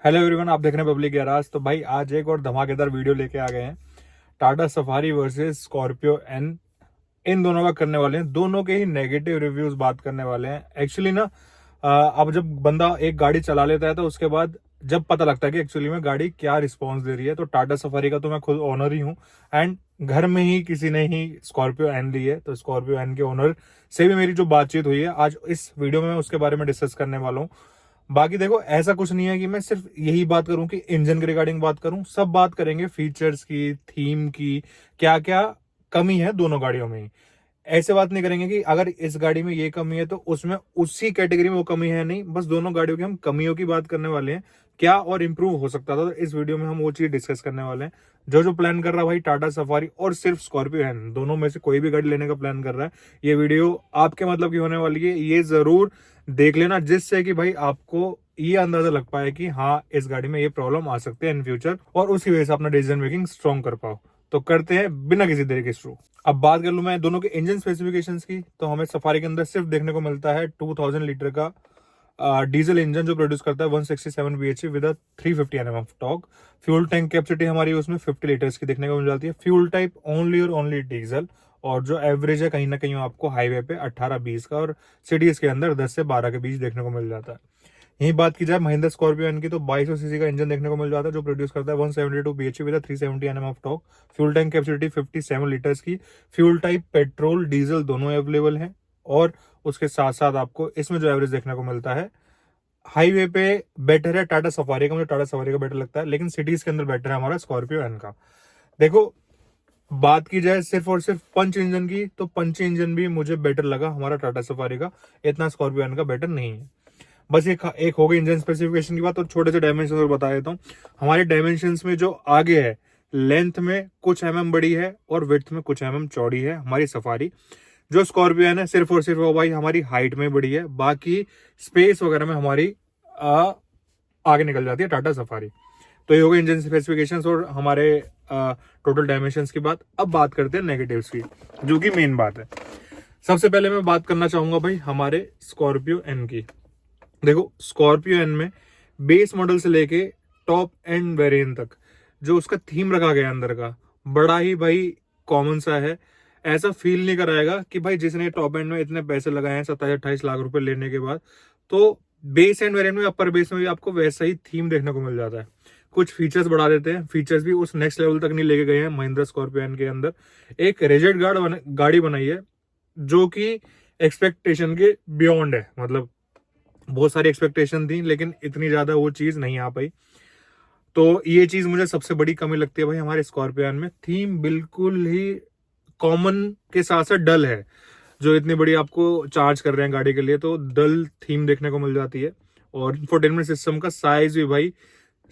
Hello everyone, आप देख रहे हैं पब्लिक गैराज। तो भाई आज एक और धमाकेदार वीडियो लेके आ गए हैं। Tata Safari versus Scorpio N, इन दोनों का करने वाले हैं। दोनों के ही नेगेटिव रिव्यूज बात करने वाले हैं। एक्चुअली ना अब जब बंदा एक गाड़ी चला लेता है तो उसके बाद जब पता लगता है कि एक्चुअली में गाड़ी क्या रिस्पॉन्स दे रही है। तो टाटा सफारी का तो मैं खुद ओनर ही हूँ एंड घर में ही किसी ने ही स्कॉर्पियो एन ली है। तो स्कॉर्पियो एन के ओनर से भी मेरी जो बातचीत हुई है आज इस वीडियो में मैं उसके बारे में डिस्कस करने वाला हूँ। बाकी देखो, ऐसा कुछ नहीं है कि मैं सिर्फ यही बात करूं कि इंजन के रिगार्डिंग बात करूं। सब बात करेंगे फीचर्स की, थीम की, क्या क्या कमी है दोनों गाड़ियों में ही। ऐसे बात नहीं करेंगे कि अगर इस गाड़ी में ये कमी है तो उसमें उसी कैटेगरी में वो कमी है, नहीं। बस दोनों गाड़ियों की हम कमियों की बात करने वाले हैं, क्या और इम्प्रूव हो सकता था। तो इस वीडियो में हम वो चीज डिस्कस करने वाले हैं। जो प्लान कर रहा है भाई टाटा सफारी और सिर्फ स्कॉर्पियो है, दोनों में से कोई भी गाड़ी लेने का प्लान कर रहा है, ये वीडियो आपके मतलब की होने वाली है। ये जरूर देख लेना जिससे कि भाई आपको ये अंदाजा लग पाए कि हाँ, इस गाड़ी में ये प्रॉब्लम आ सकते हैं इन फ्यूचर, और उसकी वजह से अपना डिसीजन मेकिंग स्ट्रॉन्ग कर पाओ। तो करते हैं बिना किसी देरी के शुरू। अब बात कर लूं मैं दोनों के इंजन स्पेसिफिकेशंस की, तो हमें सफारी के अंदर सिर्फ देखने को मिलता है 2000 लीटर का डीजल इंजन जो प्रोड्यूस करता है 167 bhp with 350 Nm of torque. Fuel tank capacity हमारी उसमें 50 लीटर्स की देखने को मिल जाती है। फ्यूल टाइप ओनली और ओनली डीजल, और जो एवरेज है कहीं ना कहीं आपको हाईवे पे 18-20 का और सिटीज के अंदर 10 से 12 के बीच देखने को मिल जाता है। यही बात की जाए महिंद्रा स्कॉर्पियो एन की, तो 2200 सीसी का इंजन देखने को मिल जाता है जो प्रोड्यूस करता है 172 bhp with 370 Nm of torque. Fuel tank capacity 57 litres की। फ्यूल टाइप पेट्रोल डीजल दोनों अवेलेबल हैं, और उसके साथ साथ आपको इसमें जो एवरेज देखने को मिलता है हाईवे पे बेटर है टाटा सफारी का, मुझे टाटा सफारी का बेटर लगता है, लेकिन सिटीज के अंदर बेटर है हमारा स्कॉर्पियो एन का। देखो, बात की जाए सिर्फ और सिर्फ पंच इंजन की, तो पंच इंजन भी मुझे बेटर लगा हमारा टाटा सफारी का, इतना स्कॉर्पियो एन का बेटर नहीं है। बस एक हो गई इंजन स्पेसिफिकेशन की बात। तो छोटे से डायमेंशन और बता देता हूँ। हमारे डायमेंशंस में जो आगे है, लेंथ में कुछ बड़ी है और विड्थ में कुछ चौड़ी है हमारी सफारी। जो स्कॉर्पियो है सिर्फ और सिर्फ वो भाई हमारी हाइट में बड़ी है, बाकी स्पेस वगैरह में हमारी आगे निकल जाती है टाटा सफारी। तो ये हो गई इंजन स्पेसिफिकेशंस और हमारे टोटल डायमेंशंस की बात। अब बात करते हैं नेगेटिव्स की, जो कि मेन बात है। सबसे पहले मैं बात करना चाहूंगा भाई हमारे स्कॉर्पियो एन की। देखो, स्कॉर्पियो एन में बेस मॉडल से लेके टॉप एंड वेरिएंट तक जो उसका थीम रखा गया अंदर का, बड़ा ही भाई कॉमन सा है। ऐसा फील नहीं कराएगा कि भाई जिसने टॉप एंड में इतने पैसे लगाए हैं 27-28 लाख रुपए लेने के बाद, तो बेस एंड वेरिएंट में अपर बेस में भी आपको वैसा ही थीम देखने को मिल जाता है। कुछ फीचर्स बढ़ा देते हैं, फीचर्स भी उस नेक्स्ट लेवल तक नहीं लेके गए हैं। महिंद्रा स्कॉर्पियो एन के अंदर एक रिजिड गाड़ी बनाई है जो कि एक्सपेक्टेशन के बियॉन्ड है। मतलब बहुत सारी एक्सपेक्टेशन थी लेकिन इतनी ज्यादा वो चीज नहीं आ पाई। तो ये चीज मुझे सबसे बड़ी कमी लगती है भाई हमारे स्कॉर्पियो में। थीम बिल्कुल ही कॉमन के साथ साथ डल है। जो इतनी बड़ी आपको चार्ज कर रहे हैं गाड़ी के लिए, तो डल थीम देखने को मिल जाती है। और इंफोटेनमेंट सिस्टम का साइज भी भाई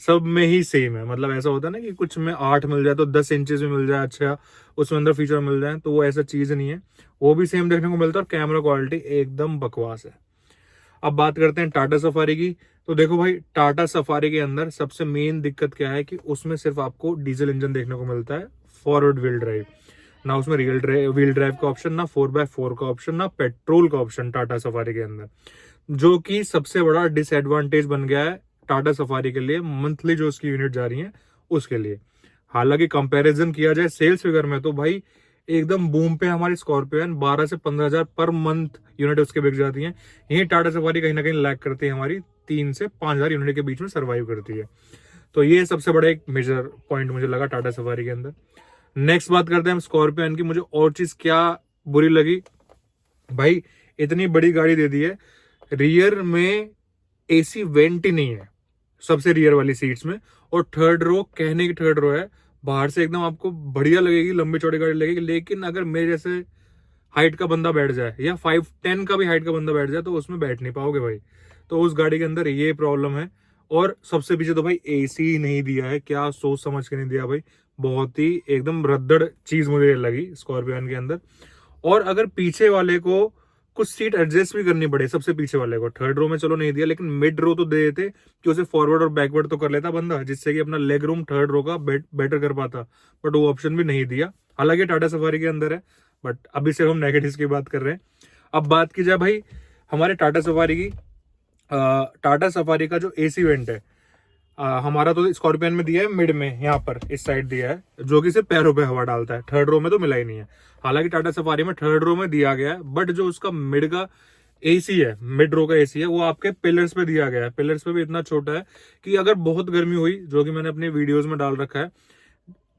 सब में ही सेम है। मतलब ऐसा होता है ना कि कुछ में 8 मिल जाए तो 10 इंचेस में मिल जाए, अच्छा उसमें अंदर फीचर मिल जाए, तो वो ऐसा चीज नहीं है। वो भी सेम देखने को मिलता है और कैमरा क्वालिटी एकदम बकवास है। अब बात करते हैं टाटा सफारी की। तो देखो भाई, टाटा सफारी के अंदर सबसे मेन दिक्कत क्या है कि उसमें सिर्फ आपको डीजल इंजन देखने को मिलता है, फॉरवर्ड व्हील ड्राइव। ना उसमें व्हील ड्राइव का ऑप्शन, ना 4x4 का ऑप्शन, ना पेट्रोल का ऑप्शन टाटा सफारी के अंदर, जो कि सबसे बड़ा डिसएडवांटेज बन गया है टाटा सफारी के लिए। मंथली जो उसकी यूनिट जा रही है उसके लिए। हालांकि कंपैरिजन किया जाए सेल्स फिगर में तो भाई एकदम बूम पे हमारी स्कॉर्पियो 12 से 15 हजार पर मंथ यूनिट उसके बिक जाती हैं। यही टाटा सफारी कहीं ना कहीं लैग करती है, हमारी 3 से 5 हजार यूनिट के बीच में सर्वाइव करती है। तो ये सबसे बड़ा एक मेजर पॉइंट मुझे लगा टाटा सफारी के अंदर। नेक्स्ट बात करते हैं हम स्कॉर्पियो एन की। मुझे और चीज क्या बुरी लगी भाई, इतनी बड़ी गाड़ी दे दी है, रियर में एसी वेंट ही नहीं है सबसे रियर वाली सीट्स में। और थर्ड रो, कहने की थर्ड रो है, बाहर से एकदम आपको बढ़िया लगेगी, लंबी चौड़ी गाड़ी लगेगी। लेकिन अगर मेरे जैसे हाइट का बंदा बैठ जाए या 5'10" का भी हाइट का बंदा बैठ जाए तो उसमें बैठ नहीं पाओगे भाई। तो उस गाड़ी के अंदर ये प्रॉब्लम है। और सबसे पीछे तो भाई एसी ही नहीं दिया है, क्या सोच समझ के नहीं दिया भाई। बहुत ही एकदम रद्दड़ चीज मुझे लगी स्कॉर्पियो के अंदर। और अगर पीछे वाले को कुछ सीट एडजस्ट भी करनी पड़े, सबसे पीछे वाले को, थर्ड रो में चलो नहीं दिया, लेकिन मिड रो तो दे देते कि उसे फॉरवर्ड और बैकवर्ड तो कर लेता बंदा, जिससे कि अपना लेग रूम थर्ड रो का बेटर कर पाता। बट वो ऑप्शन भी नहीं दिया। हालांकि टाटा सफारी के अंदर है, बट अभी से हम नेगेटिव्स की बात कर रहे हैं। अब बात की जाए भाई हमारे टाटा सफारी की, टाटा सफारी का जो एसी वेंट है, हमारा तो स्कॉर्पियन में दिया है मिड में, यहाँ पर इस साइड दिया है, जो कि सिर्फ पैरों पे हवा डालता है। थर्ड रो में तो मिला ही नहीं है। हालांकि टाटा सफारी में थर्ड रो में दिया गया है, बट जो उसका मिड का एसी है, मिड रो का एसी है, वो आपके पिलर्स पे दिया गया है। पिलर्स पे भी इतना छोटा है कि अगर बहुत गर्मी हुई, जो कि मैंने अपनी वीडियोस में डाल रखा है,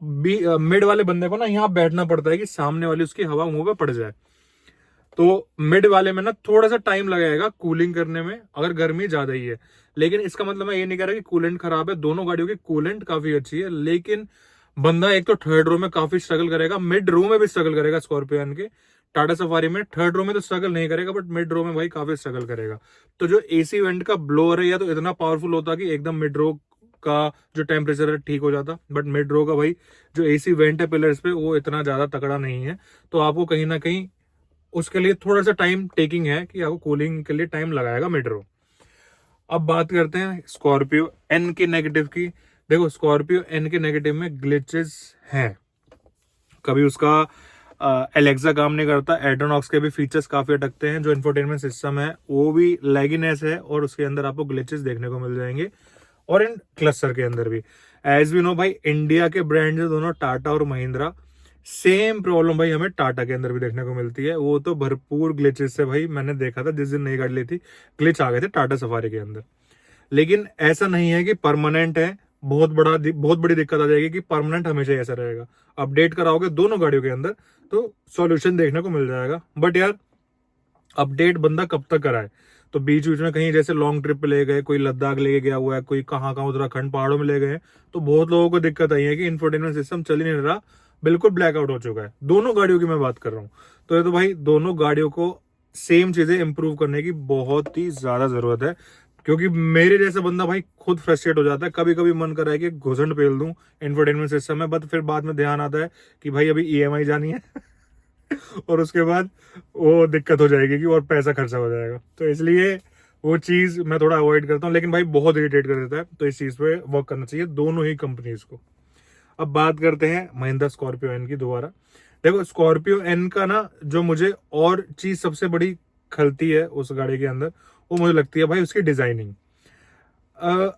मिड वाले बंदे को ना यहाँ बैठना पड़ता है कि सामने वाली उसकी हवा मुंह पे पड़ जाए। तो मिड वाले में ना थोड़ा सा टाइम लगेगा कूलिंग करने में, अगर गर्मी ज्यादा ही है। लेकिन इसका मतलब मैं ये नहीं कह रहा कि कूलेंट खराब है, दोनों गाड़ियों की कूलेंट काफी अच्छी है। लेकिन बंदा एक तो थर्ड रो में काफी स्ट्रगल करेगा, मिड रो में भी स्ट्रगल करेगा। स्कॉर्पियन के टाटा सफारी में थर्ड रो में तो स्ट्रगल नहीं करेगा, बट मिड रो में भाई काफी स्ट्रगल करेगा। तो जो एसी वेंट का ब्लोअर है, या तो इतना पावरफुल होता कि एकदम मिड रो का जो टेम्परेचर है ठीक हो जाता, बट मिड रो का भाई जो एसी वेंट है पिलर्स पे, वो इतना ज्यादा तगड़ा नहीं है। तो आपको कहीं ना कहीं उसके लिए थोड़ा सा टाइम टेकिंग है कि आपको कूलिंग के लिए टाइम लगाएगा मिड रो। अब बात करते हैं स्कॉर्पियो एन के नेगेटिव की। देखो स्कॉर्पियो एन के नेगेटिव में ग्लिचेस हैं। कभी उसका एलेक्सा काम नहीं करता, एड्रोनॉक्स के भी फीचर्स काफी अटकते हैं, जो इंफोटेनमेंट सिस्टम है वो भी लैगिनेस है, और उसके अंदर आपको ग्लिचेस देखने को मिल जाएंगे, और इन क्लस्टर के अंदर भी। एज वी नो भाई, इंडिया के ब्रांड जो दोनों टाटा और महिंद्रा, सेम प्रॉब्लम भाई हमें टाटा के अंदर भी देखने को मिलती है। वो तो भरपूर ग्लिचेस से भाई, मैंने देखा था जिस दिन नई गाड़ी ली थी, ग्लिच आ गए थे टाटा सफारी के अंदर। लेकिन ऐसा नहीं है कि परमानेंट है, बहुत बड़ी दिक्कत आ जाएगी कि परमानेंट हमेशा ऐसा रहेगा। अपडेट कराओगे दोनों गाड़ियों के अंदर तो सॉल्यूशन देखने को मिल जाएगा। बट यार, अपडेट बंदा कब तक कराए? तो बीच बीच में कहीं जैसे लॉन्ग ट्रिप पे ले गए, कोई लद्दाख लेके गया हुआ है, कोई कहाँ उत्तराखंड पहाड़ों में ले गए, तो बहुत लोगों को दिक्कत आई है कि इंफोटेनमेंट सिस्टम चल ही नहीं रहा, बिल्कुल ब्लैकआउट हो चुका है। दोनों गाड़ियों की मैं बात कर रहा हूँ। तो ये तो भाई दोनों गाड़ियों को सेम चीजें इंप्रूव करने की बहुत ही ज्यादा जरूरत है, क्योंकि मेरे जैसा बंदा भाई खुद फ्रस्ट्रेट हो जाता है। कभी कभी मन कर रहा है कि घुसंड पेल दूं इंफोटेनमेंट सिस्टम में, बट फिर बाद में ध्यान आता है कि भाई अभी ईएमआई जानी है और उसके बाद वो दिक्कत हो जाएगी कि और पैसा खर्चा हो जाएगा। तो इसलिए वो चीज मैं थोड़ा अवॉइड करता हूँ। लेकिन भाई बहुत इरिटेट कर देता है, तो इस चीज पे वर्क करना चाहिए दोनों ही कंपनीज को। अब बात करते हैं महिंद्रा स्कॉर्पियो एन की दोबारा। देखो स्कॉर्पियो एन का ना, जो मुझे और चीज सबसे बड़ी खलती है उस गाड़ी के अंदर, वो मुझे लगती है भाई उसकी डिजाइनिंग।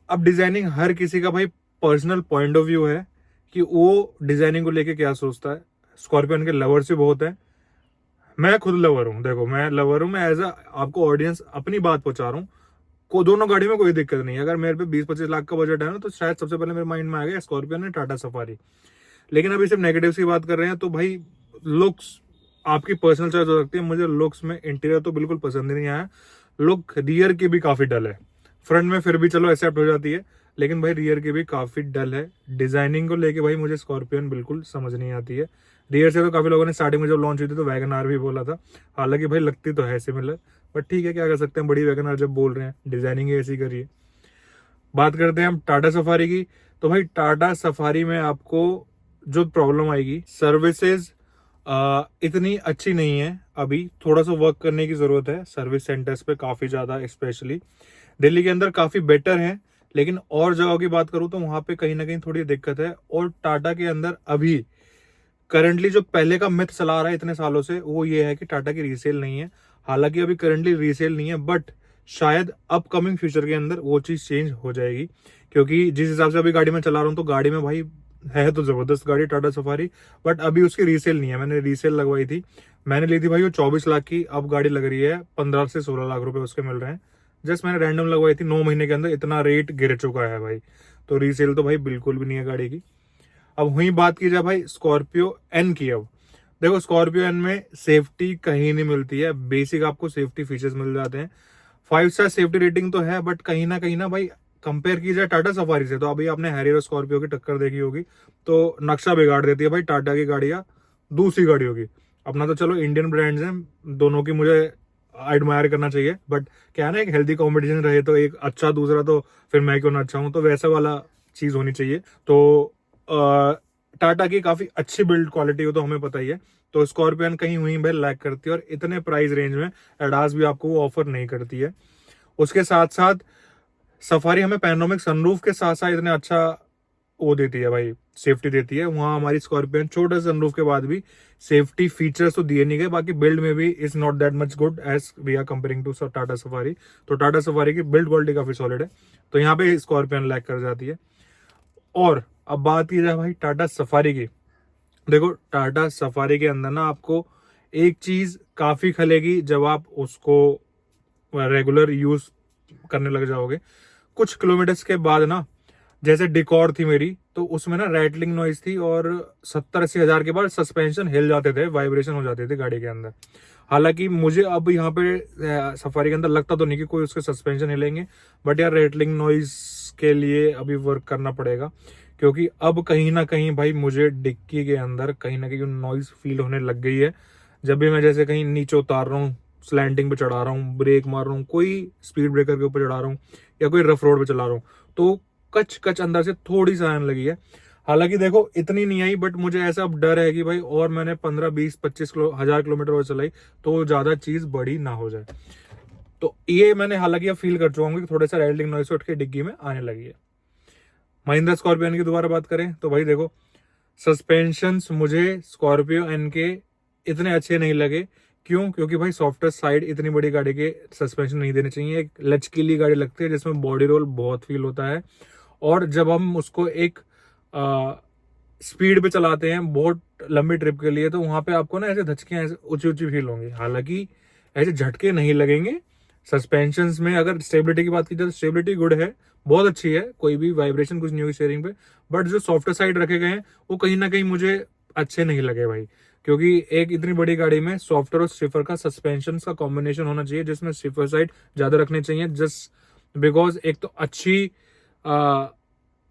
अब डिजाइनिंग हर किसी का भाई पर्सनल पॉइंट ऑफ व्यू है कि वो डिजाइनिंग को लेके क्या सोचता है। स्कॉर्पियो के लवर्स भी बहुत है, मैं खुद लवर हूँ। देखो मैं लवर हूँ, मैं एज आपको ऑडियंस अपनी बात पहुंचा रहा हूँ। को दोनों गाड़ी में कोई दिक्कत नहीं है। अगर मेरे पे 20-25 लाख का बजट है ना, तो शायद सबसे पहले मेरे माइंड में आ गया स्कॉर्पियो ने टाटा सफारी। लेकिन अभी सिर्फ नेगेटिव्स की बात कर रहे हैं, तो भाई लुक्स आपकी पर्सनल चॉइस हो सकती है। मुझे लुक्स में इंटीरियर तो बिल्कुल पसंद ही नहीं आया। लुक रियर की भी काफी डल है, फ्रंट में फिर भी चलो एक्सेप्ट हो जाती है, लेकिन भाई रियर की भी काफी डल है। डिजाइनिंग को लेके भाई मुझे स्कॉर्पियन बिल्कुल समझ नहीं आती है। रियर से तो काफी लोगों ने स्टार्टिंग में जब लॉन्च हुई थी तो वैगन आर भी बोला था, हालांकि भाई लगती तो है सिमिलर, बट ठीक है क्या कर सकते हैं, बड़ी वैगन आर जब बोल रहे हैं, डिजाइनिंग ऐसी करिए। बात करते हैं हम टाटा सफारी की। तो भाई टाटा सफारी में आपको जो प्रॉब्लम आएगी, सर्विसेज इतनी अच्छी नहीं है, अभी थोड़ा सा वर्क करने की जरूरत है सर्विस सेंटर्स पे काफी ज्यादा। स्पेशली दिल्ली के अंदर काफी बेटर है, लेकिन और जगहों की बात करूं तो वहां पे कहीं ना कहीं थोड़ी दिक्कत है। और टाटा के अंदर अभी करंटली जो पहले का मिथ चला रहा है इतने सालों से, वो ये है कि टाटा की रीसेल नहीं है। हालांकि अभी करंटली रीसेल नहीं है, बट शायद अपकमिंग फ्यूचर के अंदर वो चीज चेंज हो जाएगी। क्योंकि जिस हिसाब से अभी गाड़ी में चला रहा हूँ, तो गाड़ी में भाई है तो जबरदस्त गाड़ी टाटा सफारी, बट अभी उसकी रीसेल नहीं है। मैंने रीसेल लगवाई थी, मैंने ली थी भाई वो 24 लाख की, अब गाड़ी लग रही है 15 से 16 लाख रुपए उसके मिल रहे हैं। जस्ट मैंने रैंडम लगवाई थी, 9 महीने के अंदर इतना रेट गिर चुका है भाई। तो रीसेल तो भाई बिल्कुल भी नहीं है गाड़ी की। अब वही बात की जाए भाई स्कॉर्पियो एन की। अब देखो स्कॉर्पियो एन में सेफ्टी कहीं नहीं मिलती है, बेसिक आपको सेफ्टी फीचर्स मिल जाते हैं। 5 स्टार सेफ्टी रेटिंग तो है, बट कहीं ना भाई कंपेयर की जाए टाटा सफारी से, तो अभी आपने हैरियर और स्कॉर्पियो की टक्कर देखी होगी, तो नक्शा बिगाड़ देती है भाई टाटा की गाड़ियां दूसरी गाड़ियों की। अपना तो चलो इंडियन ब्रांड्स हैं, दोनों की मुझे एडमायर करना चाहिए, बट क्या है ना, एक हेल्दी कॉम्पिटिशन रहे, तो एक अच्छा दूसरा तो फिर मैं क्यों ना अच्छा हूं, तो वैसा वाला चीज होनी चाहिए। तो टाटा की काफी अच्छी बिल्ड क्वालिटी हो तो हमें पता ही है, तो स्कॉर्पियन कहीं वहीं पर लैग करती है, और इतने प्राइस रेंज में एडास भी आपको वो ऑफर नहीं करती है। उसके साथ साथ सफारी हमें पैनोरामिक सनरूफ के साथ साथ इतने अच्छा वो देती है भाई, सेफ्टी देती है। वहां हमारी स्कॉर्पियन छोटे सनरूफ के बाद भी सेफ्टी फीचर्स तो दिए नहीं गए, बाकी बिल्ड में भी is not that much good as we are comparing to Tata Safari. तो टाटा सफारी की बिल्ड क्वालिटी काफी सॉलिड है, तो यहाँ पे स्कॉर्पियन लैग कर जाती है। और अब बात की जाए भाई टाटा सफारी की, देखो टाटा सफारी के अंदर ना आपको एक चीज काफी खलेगी जब आप उसको रेगुलर यूज करने लग जाओगे। कुछ किलोमीटर्स के बाद ना, जैसे डिकॉर थी मेरी, तो उसमें ना रैटलिंग नॉइज थी और 70-80 हजार के बाद सस्पेंशन हिल जाते थे, वाइब्रेशन हो जाते थे गाड़ी के अंदर। हालांकि मुझे अब यहाँ पे सफारी के अंदर लगता तो नहीं कि कोई उसके सस्पेंशन हिलेंगे, बट यार रैटलिंग नॉइज के लिए अभी वर्क करना पड़ेगा, क्योंकि अब कहीं ना कहीं भाई मुझे डिक्की के अंदर कहीं ना कहीं नॉइज फील होने लग गई है। जब भी मैं जैसे कहीं नीचे उतार रहा हूँ, स्लैंटिंग पे चढ़ा रहा हूँ, ब्रेक मार रहा हूँ, कोई स्पीड ब्रेकर के ऊपर चढ़ा रहा हूँ या कोई रफ रोड पे चला रहा हूँ, तो कच कच अंदर से थोड़ी सी आने लगी है। हालांकि देखो इतनी नहीं आई, बट मुझे ऐसा अब डर है कि भाई और मैंने 15-20-25 हजार किलोमीटर और चलाई तो ज्यादा चीज बड़ी ना हो जाए। तो ये मैंने हालांकि अब फील कर चुका हूँ कि थोड़ा सा राइडलिंग नॉइस उठ के डिग्गी में आने लगी है। महिंद्रा स्कॉर्पियो एन की दोबारा बात करें तो भाई देखो, सस्पेंशंस मुझे स्कॉर्पियो एन के इतने अच्छे नहीं लगे। क्यों? क्योंकि भाई सॉफ्टर साइड इतनी बड़ी गाड़ी के सस्पेंशन नहीं देने चाहिए। एक लचकीली गाड़ी लगती है जिसमें बॉडी रोल बहुत फील होता है, और जब हम उसको एक स्पीड पे चलाते हैं बहुत लंबी ट्रिप के लिए, तो वहां पे आपको ना ऐसे धचकियां ऐसे ऊंची ऊंची फील होंगी। हालांकि ऐसे झटके नहीं लगेंगे सस्पेंशंस में। अगर स्टेबिलिटी की बात की जाए तो स्टेबिलिटी गुड है, बहुत अच्छी है, कोई भी वाइब्रेशन कुछ नहीं होगी शेयरिंग पे। बट जो सॉफ्टवेयर साइड रखे गए हैं वो कहीं ना कहीं मुझे अच्छे नहीं लगे भाई, क्योंकि एक इतनी बड़ी गाड़ी में सॉफ्टवेयर और स्टिफर का सस्पेंशन का कॉम्बिनेशन होना चाहिए, जिसमें स्टिफर साइड ज्यादा रखने चाहिए, जस्ट बिकॉज एक तो अच्छी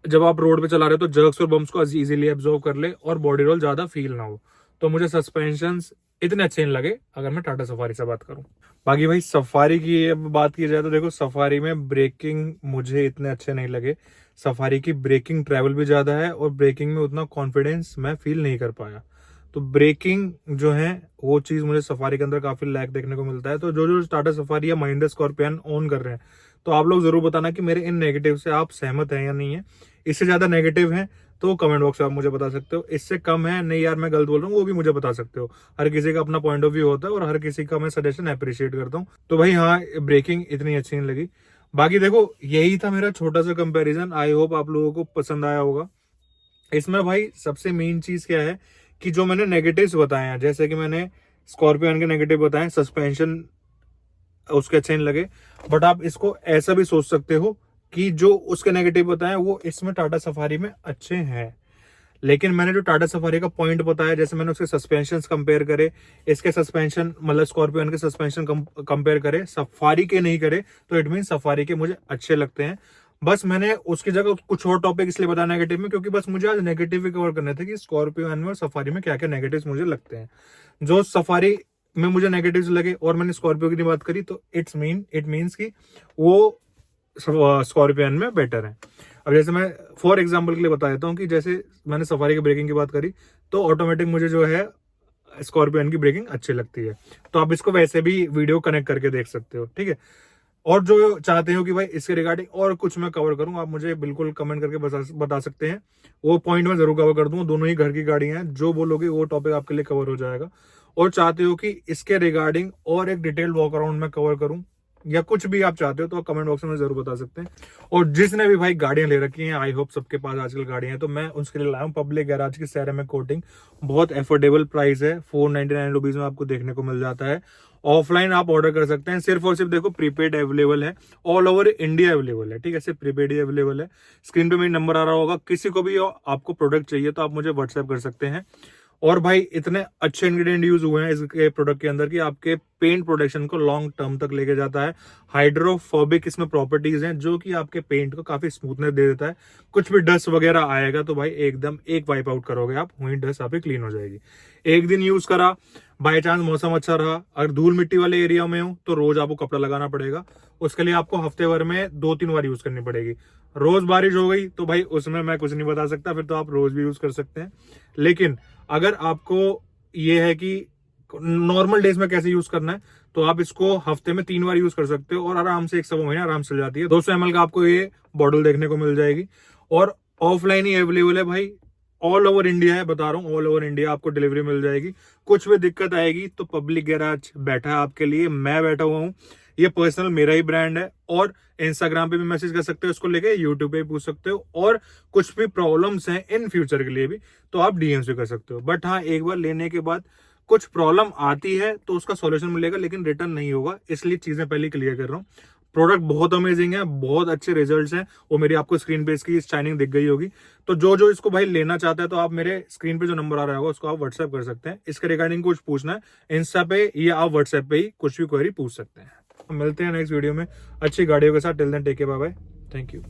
जब आप रोड पे चला रहे हो तो जर्क्स और बम्प्स को इजीली एब्जॉर्व कर ले और बॉडी रोल ज्यादा फील ना हो। तो मुझे सस्पेंशंस इतने अच्छे नहीं लगे अगर मैं टाटा सफारी से बात करूं। बाकी भाई सफारी की अब बात की जाए तो देखो, सफारी में ब्रेकिंग मुझे इतने अच्छे नहीं लगे। सफारी की ब्रेकिंग ट्रैवल भी ज्यादा है और ब्रेकिंग में उतना कॉन्फिडेंस मैं फील नहीं कर पाया। तो ब्रेकिंग जो है वो चीज मुझे सफारी के अंदर काफी लैक देखने को मिलता है। तो जो टाटा सफारी या महिंद्रा स्कॉर्पियन ओन कर रहे हैं, तो आप लोग जरूर बताना कि मेरे इन नेगेटिव से आप सहमत हैं या नहीं है। इससे ज्यादा नेगेटिव है तो कमेंट बॉक्स में आप मुझे बता सकते हो, इससे कम है नहीं यार मैं गलत बोल रहा हूँ वो भी मुझे बता सकते हो। हर किसी का अपना पॉइंट ऑफ व्यू होता है और हर किसी का मैं सजेशन अप्रिशिएट करता हूँ। तो भाई हाँ, ब्रेकिंग इतनी अच्छी नहीं लगी। बाकी देखो यही था मेरा छोटा सा कंपैरिजन, आई होप आप लोगों को पसंद आया होगा। इसमें भाई सबसे मेन चीज क्या है कि जो मैंने नेगेटिव्स बताए हैं, जैसे कि मैंने स्कॉर्पियन के नेगेटिव बताए, सस्पेंशन उसके अच्छे नहीं लगे, बट आप इसको ऐसा भी सोच सकते हो कि जो उसके नेगेटिव बताए वो इसमें टाटा सफारी में अच्छे हैं। लेकिन मैंने जो टाटा सफारी का पॉइंट बताया, जैसे मैंने उसके सस्पेंशन कंपेयर करे, इसके सस्पेंशन मतलब स्कॉर्पियन के सस्पेंशन कंपेयर करे, सफारी के नहीं करे, तो इट मीन सफारी के मुझे अच्छे लगते हैं। बस मैंने उसकी जगह कुछ और टॉपिक इसलिए बताया नेगेटिव में, क्योंकि बस मुझे आज नेगेटिव भी कवर करने थे कि स्कॉर्पियो एन में और सफारी में क्या क्या नेगेटिव्स मुझे लगते हैं। जो सफारी में मुझे नेगेटिव्स लगे और मैंने स्कॉर्पियो की नहीं बात करी, तो इट मीन्स कि वो स्कॉर्पियन में बेटर है। अब जैसे मैं फॉर एग्जांपल के लिए बता देता हूँ कि जैसे मैंने सफारी की ब्रेकिंग की बात करी, तो ऑटोमेटिक मुझे जो है स्कॉर्पियन की ब्रेकिंग अच्छी लगती है। तो आप इसको वैसे भी वीडियो कनेक्ट करके देख सकते हो, ठीक है। और जो चाहते हो कि भाई इसके रिगार्डिंग और कुछ मैं कवर करूं, आप मुझे बिल्कुल कमेंट करके बता सकते हैं, वो पॉइंट मैं जरूर कवर कर दूंगा। दोनों ही घर की गाड़ियां हैं, जो बोलोगे वो टॉपिक आपके लिए कवर हो जाएगा। और चाहते हो कि इसके रिगार्डिंग और एक डिटेल वॉक अराउंड में कवर करूं या कुछ भी आप चाहते हो, तो कमेंट बॉक्स में जरूर बता सकते हैं। और जिसने भी भाई गाड़ियां ले रखी हैं, आई होप सबके पास आजकल गाड़ियां हैं, तो मैं उसके लिए लाया हूं पब्लिक गैराज की सेरेमिक कोटिंग। बहुत एफोर्डेबल प्राइस है, 499 रुपीज में आपको देखने को मिल जाता है। ऑफलाइन आप ऑर्डर कर सकते हैं, सिर्फ और सिर्फ देखो प्रीपेड अवेलेबल है, ऑल ओवर इंडिया अवेलेबल है, ठीक है, सिर्फ प्रीपेड ही अवेलेबल है। स्क्रीन पे मेरा नंबर आ रहा होगा, किसी को भी आपको प्रोडक्ट चाहिए तो आप मुझे व्हाट्सएप कर सकते हैं। और भाई इतने अच्छे इंग्रेडिएंट यूज हुए हैं इसके प्रोडक्ट के अंदर कि आपके पेंट प्रोटेक्शन को लॉन्ग टर्म तक लेके जाता है। हाइड्रोफोबिक इसमें प्रॉपर्टीज हैं जो कि आपके पेंट को काफी स्मूथनेस दे देता है। कुछ भी डस्ट वगैरह आएगा तो भाई एकदम एक वाइप आउट करोगे आप, वहीं डस्ट आपकी क्लीन हो जाएगी। एक दिन यूज करा, बाई चांस मौसम अच्छा रहा, अगर धूल मिट्टी वाले एरिया में हो तो रोज आपको कपड़ा लगाना पड़ेगा, उसके लिए आपको हफ्ते भर में 2-3 बार यूज करनी पड़ेगी। रोज बारिश हो गई तो भाई उसमें मैं कुछ नहीं बता सकता, फिर तो आप रोज भी यूज कर सकते हैं। लेकिन अगर आपको ये है कि नॉर्मल डेज में कैसे यूज करना है, तो आप इसको हफ्ते में 3 बार यूज कर सकते हो और आराम से 1 सवा महीना आराम से चल जाती है। 200 ml का आपको ये बॉटल देखने को मिल जाएगी। और ऑफलाइन ही अवेलेबल है भाई, ऑल ओवर इंडिया है, बता रहा हूँ ऑल ओवर इंडिया आपको डिलीवरी मिल जाएगी। कुछ भी दिक्कत आएगी तो पब्लिक गैराज बैठा है आपके लिए, मैं बैठा हुआ हूँ, ये पर्सनल मेरा ही ब्रांड है। और इंस्टाग्राम पे भी मैसेज कर सकते हो उसको लेके, यूट्यूब पे भी पूछ सकते हो, और कुछ भी प्रॉब्लम्स हैं इन फ्यूचर के लिए भी तो आप डीएम से कर सकते हो। बट हाँ, एक बार लेने के बाद कुछ प्रॉब्लम आती है तो उसका सॉल्यूशन मिलेगा, लेकिन रिटर्न नहीं होगा, इसलिए चीजें पहले क्लियर कर रहा हूँ। प्रोडक्ट बहुत अमेजिंग है, बहुत अच्छे रिजल्ट्स हैं, वो मेरी आपको स्क्रीन पे इसकी शाइनिंग दिख गई होगी। तो जो जो इसको भाई लेना चाहता है तो आप मेरे स्क्रीन पे जो नंबर आ रहा होगा उसको आप व्हाट्सएप कर सकते हैं। इसके रिगार्डिंग कुछ पूछना है इंस्टा पे या आप व्हाट्सएप पे ही कुछ भी क्वेरी पूछ सकते हैं। मिलते हैं नेक्स्ट वीडियो में अच्छी गाड़ियों के साथ। Till then take care, bye bye, thank you.